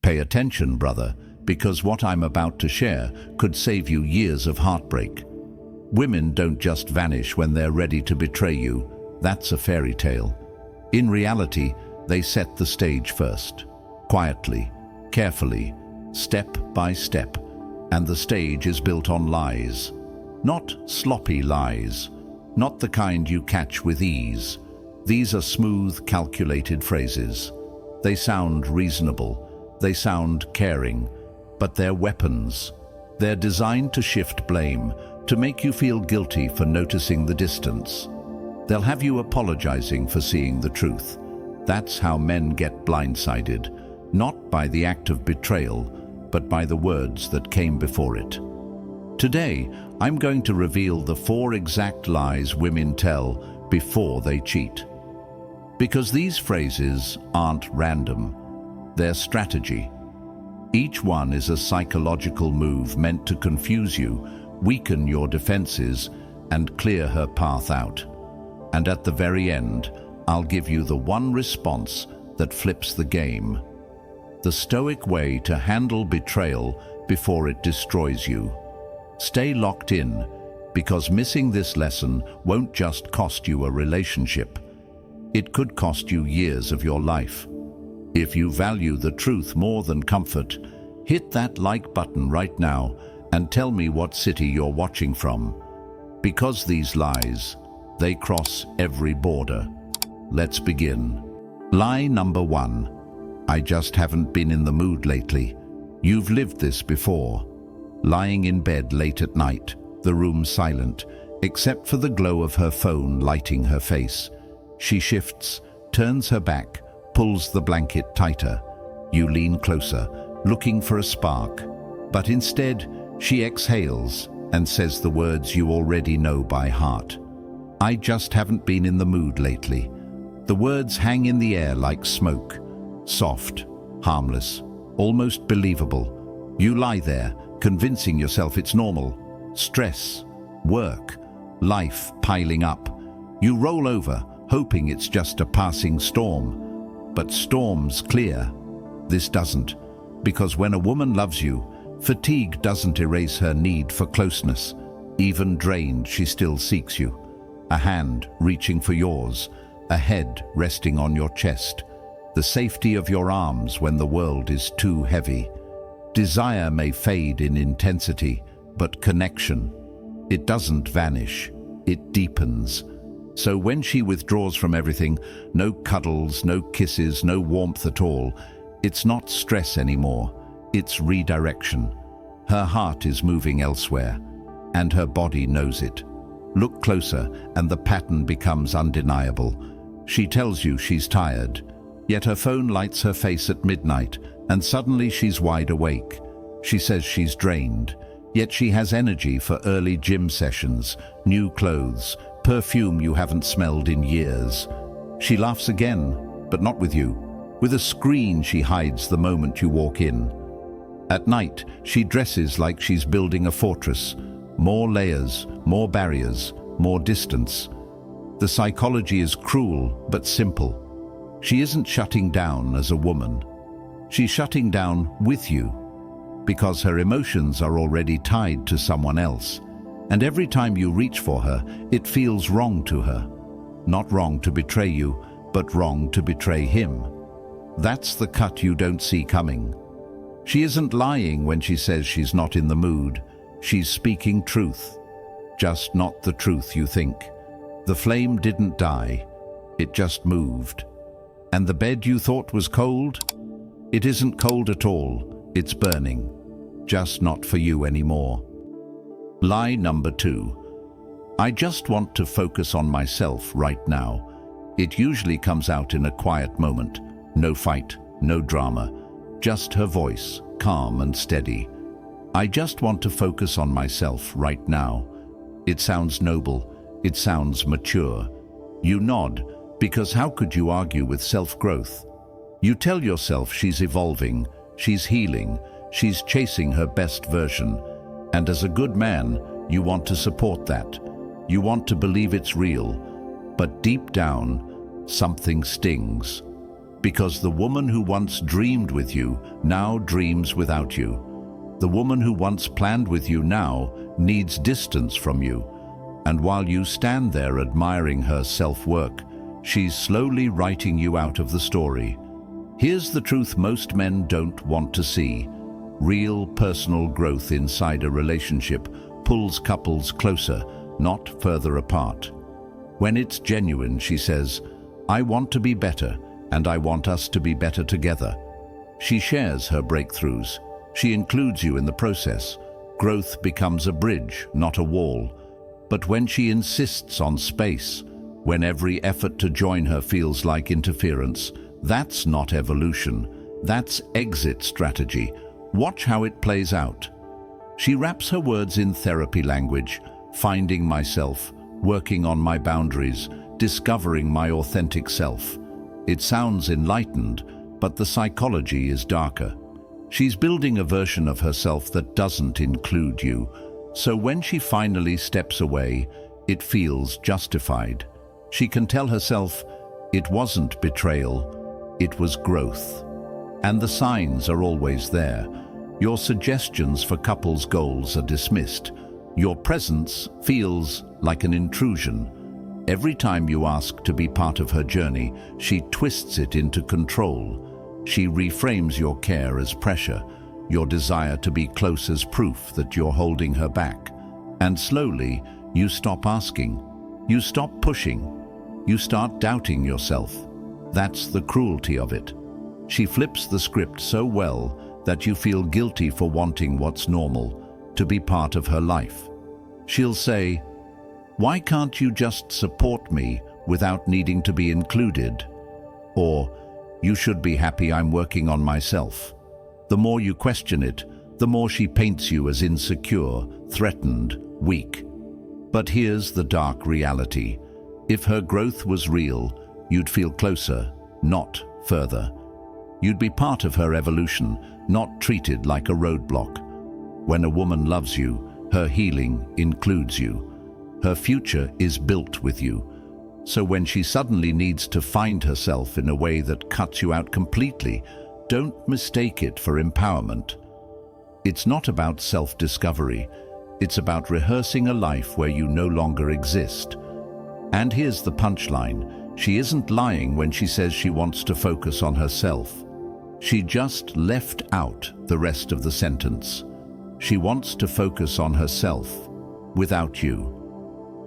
Pay attention, brother, because what I'm about to share could save you years of heartbreak. Women don't just vanish when they're ready to betray you. That's a fairy tale. In reality, they set the stage first, quietly, carefully, step by step, and the stage is built on lies. Not sloppy lies, not the kind you catch with ease. These are smooth, calculated phrases. They sound reasonable, they sound caring, but they're weapons. They're designed to shift blame, to make you feel guilty for noticing the distance. They'll have you apologizing for seeing the truth. That's how men get blindsided, not by the act of betrayal, but by the words that came before it. Today, I'm going to reveal the 4 exact lies women tell before they cheat. Because these phrases aren't random, they're strategy. Each one is a psychological move meant to confuse you, weaken your defenses, and clear her path out. And at the very end, I'll give you the one response that flips the game. The Stoic way to handle betrayal before it destroys you. Stay locked in, because missing this lesson won't just cost you a relationship. It could cost you years of your life. If you value the truth more than comfort, hit that like button right now and tell me what city you're watching from. Because these lies, they cross every border. Let's begin. Lie number 1. I just haven't been in the mood lately. You've lived this before. Lying in bed late at night, the room silent, except for the glow of her phone lighting her face. She shifts, turns her back, pulls the blanket tighter. You lean closer, looking for a spark. But instead, she exhales and says the words you already know by heart. I just haven't been in the mood lately. The words hang in the air like smoke. Soft, harmless, almost believable. You lie there, convincing yourself it's normal. Stress, work, life piling up. You roll over, hoping it's just a passing storm. But storms clear. This doesn't, because when a woman loves you, fatigue doesn't erase her need for closeness. Even drained, she still seeks you. A hand reaching for yours, a head resting on your chest, the safety of your arms when the world is too heavy. Desire may fade in intensity, but connection, it doesn't vanish, it deepens. So when she withdraws from everything, no cuddles, no kisses, no warmth at all, it's not stress anymore, it's redirection. Her heart is moving elsewhere, and her body knows it. Look closer, and the pattern becomes undeniable. She tells you she's tired, yet her phone lights her face at midnight, and suddenly she's wide awake. She says she's drained, yet she has energy for early gym sessions, new clothes, perfume you haven't smelled in years. She laughs again, but not with you. With a screen she hides the moment you walk in. At night, she dresses like she's building a fortress. More layers, more barriers, more distance. The psychology is cruel, but simple. She isn't shutting down as a woman. She's shutting down with you, because her emotions are already tied to someone else. And every time you reach for her, it feels wrong to her. Not wrong to betray you, but wrong to betray him. That's the cut you don't see coming. She isn't lying when she says she's not in the mood. She's speaking truth, just not the truth you think. The flame didn't die, it just moved. And the bed you thought was cold? It isn't cold at all, it's burning. Just not for you anymore. Lie number 2. I just want to focus on myself right now. It usually comes out in a quiet moment. No fight, no drama. Just her voice, calm and steady. I just want to focus on myself right now. It sounds noble. It sounds mature. You nod, because how could you argue with self-growth? You tell yourself she's evolving, she's healing, she's chasing her best version. And as a good man, you want to support that. You want to believe it's real. But deep down, something stings. Because the woman who once dreamed with you now dreams without you. The woman who once planned with you now needs distance from you. And while you stand there admiring her self-work, she's slowly writing you out of the story. Here's the truth most men don't want to see. Real personal growth inside a relationship pulls couples closer, not further apart. When it's genuine, she says, "I want to be better, and I want us to be better together." She shares her breakthroughs. She includes you in the process. Growth becomes a bridge, not a wall. But when she insists on space, when every effort to join her feels like interference, that's not evolution. That's exit strategy. Watch how it plays out. She wraps her words in therapy language, finding myself, working on my boundaries, discovering my authentic self. It sounds enlightened, but the psychology is darker. She's building a version of herself that doesn't include you. So when she finally steps away, it feels justified. She can tell herself, it wasn't betrayal, it was growth. And the signs are always there. Your suggestions for couples' goals are dismissed. Your presence feels like an intrusion. Every time you ask to be part of her journey, she twists it into control. She reframes your care as pressure, your desire to be close as proof that you're holding her back. And slowly, you stop asking. You stop pushing. You start doubting yourself. That's the cruelty of it. She flips the script so well that you feel guilty for wanting what's normal, to be part of her life. She'll say, "Why can't you just support me without needing to be included?" Or, "You should be happy I'm working on myself." The more you question it, the more she paints you as insecure, threatened, weak. But here's the dark reality. If her growth was real, you'd feel closer, not further. You'd be part of her evolution, not treated like a roadblock. When a woman loves you, her healing includes you. Her future is built with you. So when she suddenly needs to find herself in a way that cuts you out completely, don't mistake it for empowerment. It's not about self-discovery. It's about rehearsing a life where you no longer exist. And here's the punchline. She isn't lying when she says she wants to focus on herself. She just left out the rest of the sentence. She wants to focus on herself without you.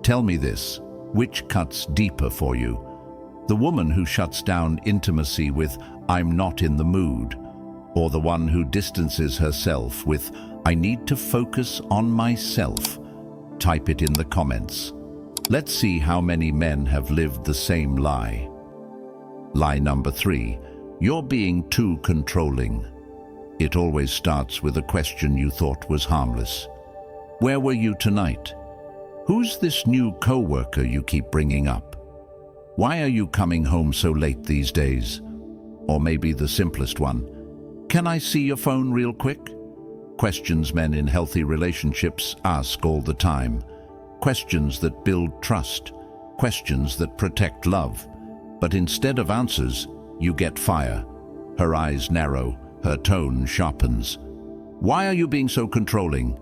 Tell me this, which cuts deeper for you? The woman who shuts down intimacy with "I'm not in the mood," or the one who distances herself with "I need to focus on myself"? Type it in the comments. Let's see how many men have lived the same lie. Lie number 3, you're being too controlling. It always starts with a question you thought was harmless. Where were you tonight? Who's this new co-worker you keep bringing up? Why are you coming home so late these days? Or maybe the simplest one, can I see your phone real quick? Questions men in healthy relationships ask all the time. Questions that build trust. Questions that protect love. But instead of answers, you get fire. Her eyes narrow, her tone sharpens. Why are you being so controlling?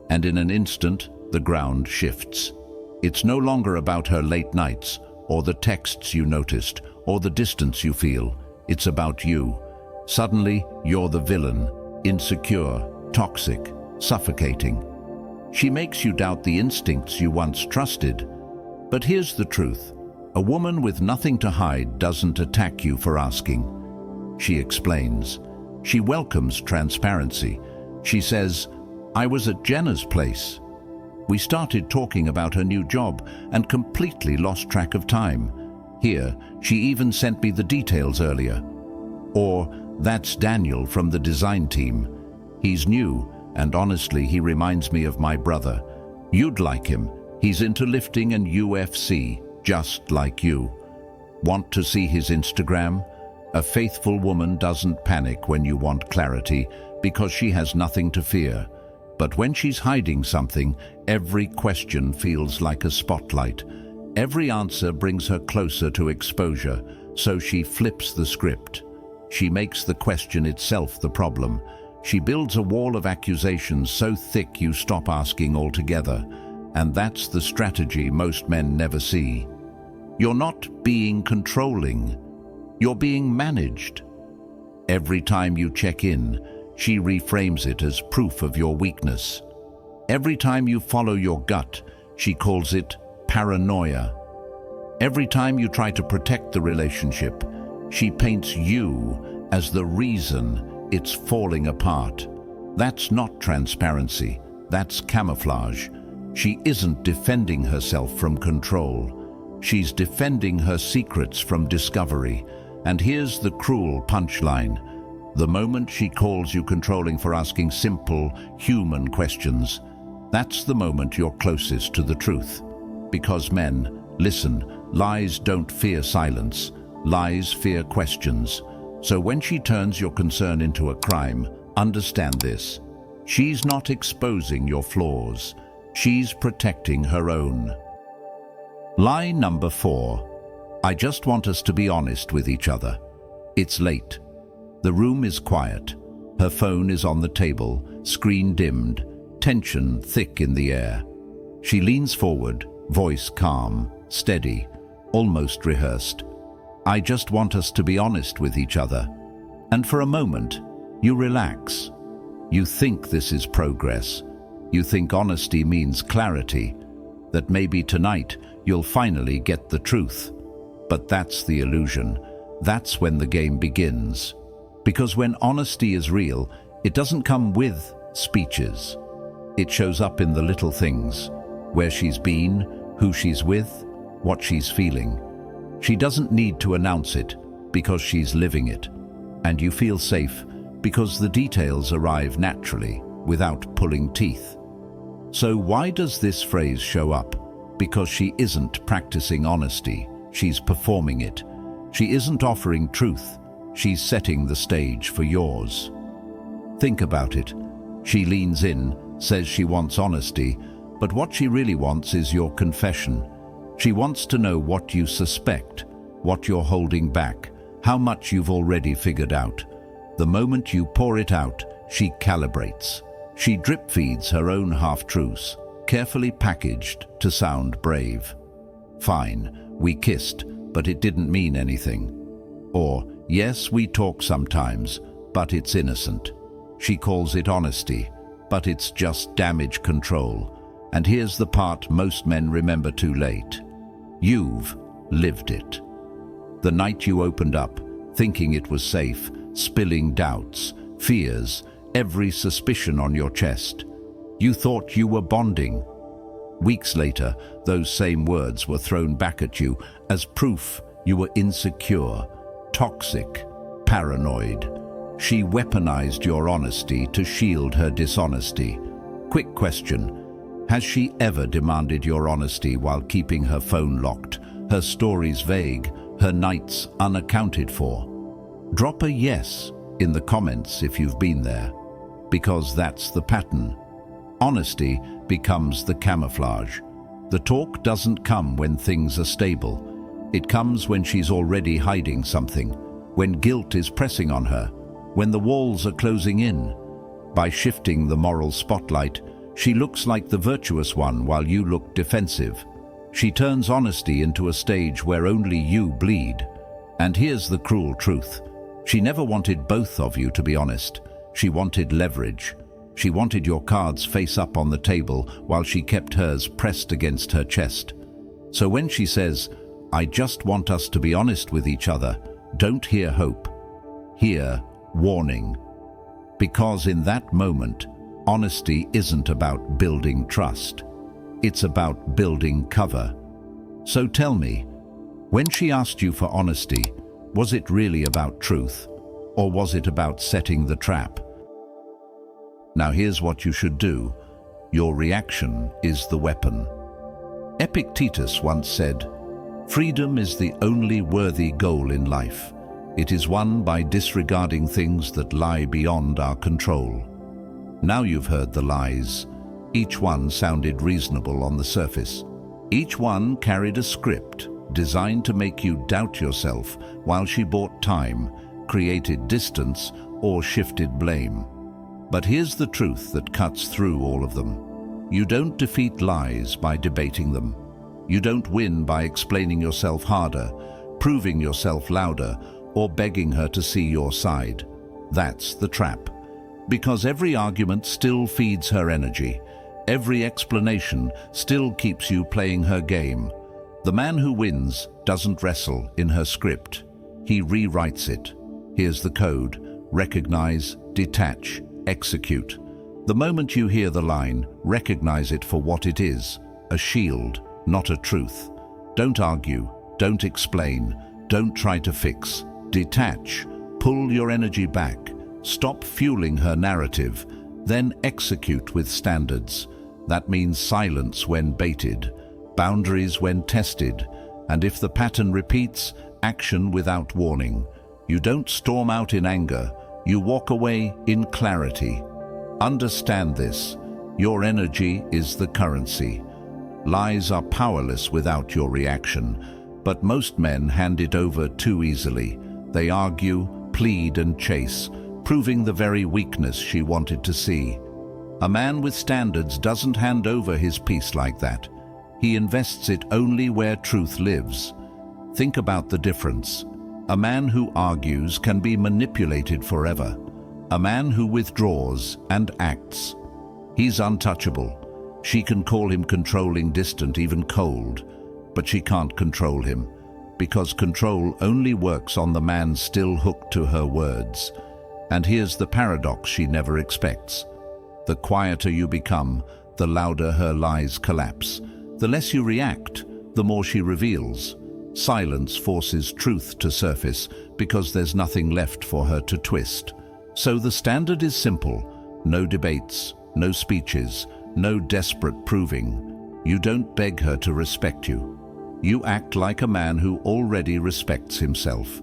And in an instant, the ground shifts. It's no longer about her late nights, or the texts you noticed, or the distance you feel. It's about you. Suddenly, you're the villain, insecure, toxic, suffocating. She makes you doubt the instincts you once trusted. But here's the truth. A woman with nothing to hide doesn't attack you for asking. She explains. She welcomes transparency. She says, "I was at Jenna's place. We started talking about her new job and completely lost track of time. Here, she even sent me the details earlier." Or, "That's Daniel from the design team. He's new, and honestly, he reminds me of my brother. You'd like him. He's into lifting and UFC, just like you. Want to see his Instagram?" A faithful woman doesn't panic when you want clarity because she has nothing to fear. But when she's hiding something, every question feels like a spotlight. Every answer brings her closer to exposure. So she flips the script. She makes the question itself the problem. She builds a wall of accusations so thick you stop asking altogether. And that's the strategy most men never see. You're not being controlling. You're being managed. Every time you check in, she reframes it as proof of your weakness. Every time you follow your gut, she calls it paranoia. Every time you try to protect the relationship, she paints you as the reason it's falling apart. That's not transparency, that's camouflage. She isn't defending herself from control. She's defending her secrets from discovery. And here's the cruel punchline. The moment she calls you controlling for asking simple, human questions, that's the moment you're closest to the truth. Because men, listen, lies don't fear silence. Lies fear questions. So when she turns your concern into a crime, understand this. She's not exposing your flaws. She's protecting her own. Lie number 4. I just want us to be honest with each other. It's late. The room is quiet. Her phone is on the table, screen dimmed, tension thick in the air. She leans forward, voice calm, steady, almost rehearsed. I just want us to be honest with each other. And for a moment, you relax. You think this is progress. You think honesty means clarity, that maybe tonight you'll finally get the truth. But that's the illusion. That's when the game begins. Because when honesty is real, it doesn't come with speeches. It shows up in the little things, where she's been, who she's with, what she's feeling. She doesn't need to announce it because she's living it. And you feel safe because the details arrive naturally, without pulling teeth. So why does this phrase show up? Because she isn't practicing honesty, she's performing it. She isn't offering truth, she's setting the stage for yours. Think about it. She leans in, says she wants honesty, but what she really wants is your confession. She wants to know what you suspect, what you're holding back, how much you've already figured out. The moment you pour it out, she calibrates. She drip feeds her own half-truths, carefully packaged to sound brave. Fine, we kissed, but it didn't mean anything. Or, yes, we talk sometimes, but it's innocent. She calls it honesty, but it's just damage control. And here's the part most men remember too late. You've lived it. The night you opened up, thinking it was safe, spilling doubts, fears, every suspicion on your chest. You thought you were bonding. Weeks later, those same words were thrown back at you as proof you were insecure, toxic, paranoid. She weaponized your honesty to shield her dishonesty. Quick question. Has she ever demanded your honesty while keeping her phone locked, her stories vague, her nights unaccounted for? Drop a yes in the comments if you've been there, because that's the pattern. Honesty becomes the camouflage. The talk doesn't come when things are stable. It comes when she's already hiding something, when guilt is pressing on her, when the walls are closing in. By shifting the moral spotlight, she looks like the virtuous one while you look defensive. She turns honesty into a stage where only you bleed. And here's the cruel truth. She never wanted both of you to be honest. She wanted leverage. She wanted your cards face up on the table while she kept hers pressed against her chest. So when she says, I just want us to be honest with each other, don't hear hope. Hear warning. Because in that moment, honesty isn't about building trust. It's about building cover. So tell me, when she asked you for honesty, was it really about truth, or was it about setting the trap? Now here's what you should do. Your reaction is the weapon. Epictetus once said, "Freedom is the only worthy goal in life. It is won by disregarding things that lie beyond our control." Now you've heard the lies. Each one sounded reasonable on the surface. Each one carried a script, designed to make you doubt yourself while she bought time, created distance, or shifted blame. But here's the truth that cuts through all of them. You don't defeat lies by debating them. You don't win by explaining yourself harder, proving yourself louder, or begging her to see your side. That's the trap. Because every argument still feeds her energy. Every explanation still keeps you playing her game. The man who wins doesn't wrestle in her script. He rewrites it. Here's the code: recognize, detach, execute. The moment you hear the line, recognize it for what it is: a shield, not a truth. Don't argue, don't explain, don't try to fix. Detach, pull your energy back, stop fueling her narrative, then execute with standards. That means silence when baited, boundaries when tested, and if the pattern repeats, action without warning. You don't storm out in anger, you walk away in clarity. Understand this: your energy is the currency. Lies are powerless without your reaction, but most men hand it over too easily. They argue, plead, and chase, proving the very weakness she wanted to see. A man with standards doesn't hand over his peace like that. He invests it only where truth lives. Think about the difference. A man who argues can be manipulated forever. A man who withdraws and acts, he's untouchable. She can call him controlling, distant, even cold, but she can't control him, because control only works on the man still hooked to her words. And here's the paradox she never expects. The quieter you become, the louder her lies collapse. The less you react, the more she reveals. Silence forces truth to surface because there's nothing left for her to twist. So the standard is simple: no debates, no speeches, no desperate proving. You don't beg her to respect you. You act like a man who already respects himself.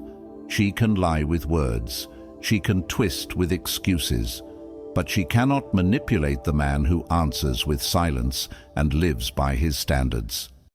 She can lie with words. She can twist with excuses. But she cannot manipulate the man who answers with silence and lives by his standards.